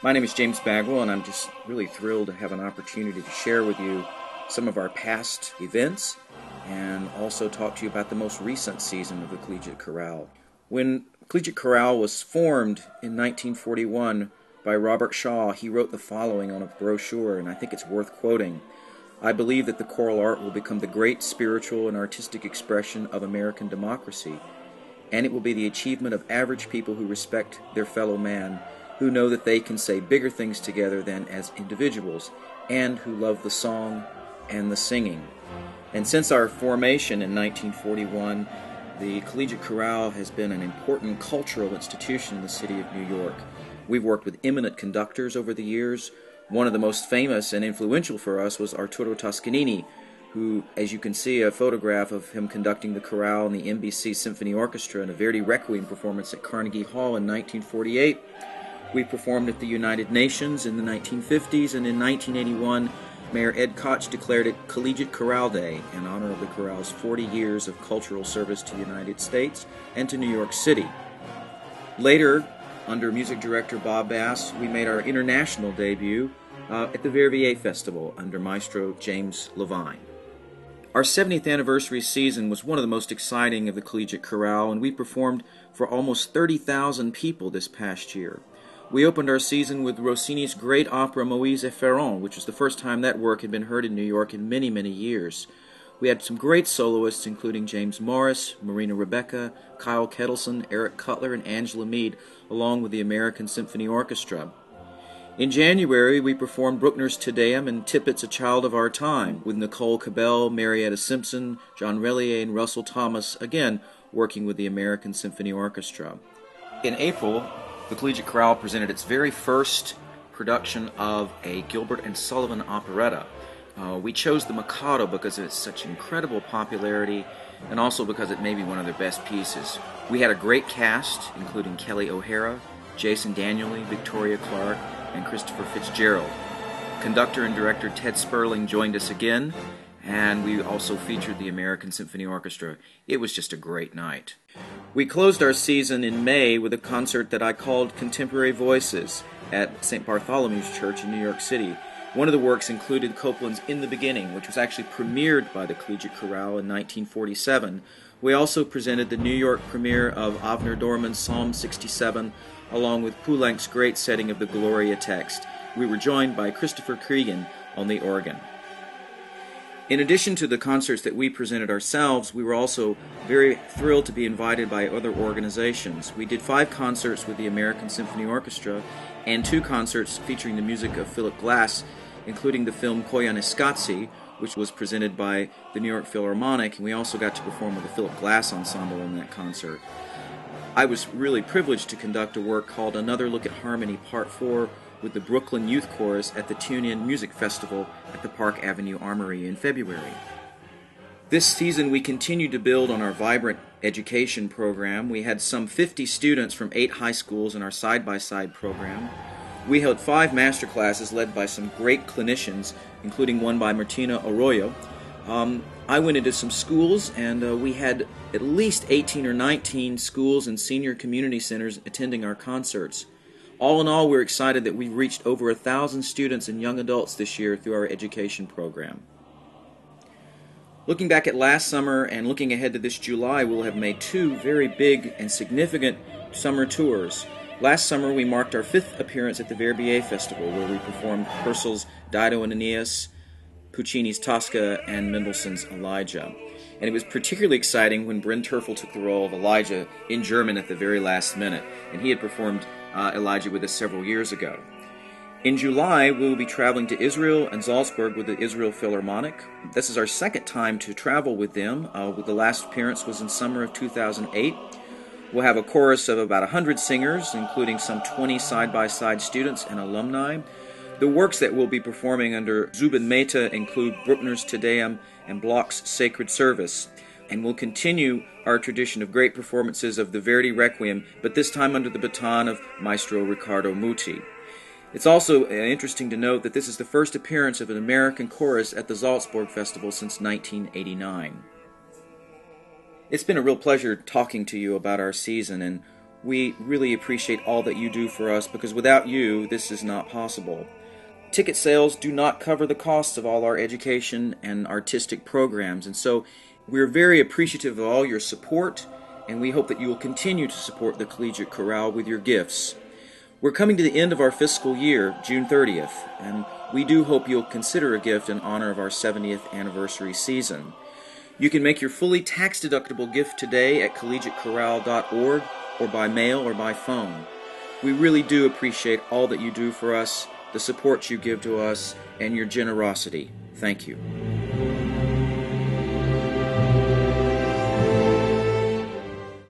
My name is James Bagwell, and I'm just really thrilled to have an opportunity to share with you some of our past events and also talk to you about the most recent season of the Collegiate Chorale. When Collegiate Chorale was formed in 1941 by Robert Shaw, he wrote the following on a brochure, and I think it's worth quoting. I believe that the choral art will become the great spiritual and artistic expression of American democracy, and it will be the achievement of average people who respect their fellow man, who know that they can say bigger things together than as individuals, and who love the song and the singing. And since our formation in 1941, the Collegiate Chorale has been an important cultural institution in the city of New York. We've worked with eminent conductors over the years. One of the most famous and influential for us was Arturo Toscanini, who, as you can see, a photograph of him conducting the chorale in the NBC Symphony Orchestra in a Verdi Requiem performance at Carnegie Hall in 1948. We performed at the United Nations in the 1950s, and in 1981, Mayor Ed Koch declared it Collegiate Chorale Day in honor of the chorale's 40 years of cultural service to the United States and to New York City. Later, under music director Bob Bass, we made our international debut at the Verviers Festival under Maestro James Levine. Our 70th anniversary season was one of the most exciting of the Collegiate Chorale, and we performed for almost 30,000 people this past year. We opened our season with Rossini's great opera Moïse et Pharaon, which was the first time that work had been heard in New York in many, many years. We had some great soloists, including James Morris, Marina Rebecca, Kyle Kettleson, Eric Cutler, and Angela Mead, along with the American Symphony Orchestra. In January, we performed Bruckner's Te Deum and Tippett's A Child of Our Time, with Nicole Cabell, Marietta Simpson, John Relier, and Russell Thomas, again working with the American Symphony Orchestra. In April, the Collegiate Chorale presented its very first production of a Gilbert and Sullivan operetta. We chose The Mikado because of its such incredible popularity and also because it may be one of their best pieces. We had a great cast, including Kelly O'Hara, Jason Daniely, Victoria Clark, and Christopher Fitzgerald. Conductor and director Ted Sperling joined us again, and we also featured the American Symphony Orchestra. It was just a great night. We closed our season in May with a concert that I called Contemporary Voices at St. Bartholomew's Church in New York City. One of the works included Copland's In the Beginning, which was actually premiered by the Collegiate Chorale in 1947. We also presented the New York premiere of Avner Dorman's Psalm 67, along with Poulenc's great setting of the Gloria text. We were joined by Christopher Cregan on the organ. In addition to the concerts that we presented ourselves, we were also very thrilled to be invited by other organizations. We did 5 concerts with the American Symphony Orchestra and 2 concerts featuring the music of Philip Glass, including the film Koyaanisqatsi, which was presented by the New York Philharmonic, and we also got to perform with the Philip Glass Ensemble in that concert. I was really privileged to conduct a work called Another Look at Harmony Part 4 with the Brooklyn Youth Chorus at the Tune-In Music Festival at the Park Avenue Armory in February. This season we continued to build on our vibrant education program. We had some 50 students from 8 high schools in our side-by-side program. We held 5 master classes led by some great clinicians, including one by Martina Arroyo. I went into some schools, and we had at least 18 or 19 schools and senior community centers attending our concerts. All in all, we're excited that we've reached over 1,000 students and young adults this year through our education program. Looking back at last summer and looking ahead to this July, we'll have made 2 very big and significant summer tours. Last summer, we marked our 5th appearance at the Verbier Festival, where we performed Purcell's Dido and Aeneas, Puccini's Tosca, and Mendelssohn's Elijah. And it was particularly exciting when Bryn Terfel took the role of Elijah in German at the very last minute, and he had performed Elijah with us several years ago. In July, we will be traveling to Israel and Salzburg with the Israel Philharmonic. This is our 2nd time to travel with them. The last appearance was in summer of 2008. We'll have a chorus of about 100 singers, including some 20 side-by-side students and alumni. The works that we'll be performing under Zubin Mehta include Bruckner's Te Deum and Bloch's Sacred Service. And we'll continue our tradition of great performances of the Verdi Requiem, but this time under the baton of Maestro Riccardo Muti. It's also interesting to note that this is the first appearance of an American chorus at the Salzburg Festival since 1989. It's been a real pleasure talking to you about our season, and We really appreciate all that you do for us, because without you, this is not possible. Ticket sales do not cover the costs of all our education and artistic programs, and so we're very appreciative of all your support, and we hope that you will continue to support the Collegiate Chorale with your gifts. We're coming to the end of our fiscal year, June 30th, and we do hope you'll consider a gift in honor of our 70th anniversary season. You can make your fully tax-deductible gift today at collegiatechorale.org, or by mail or by phone. We really do appreciate all that you do for us, the support you give to us, and your generosity. Thank you.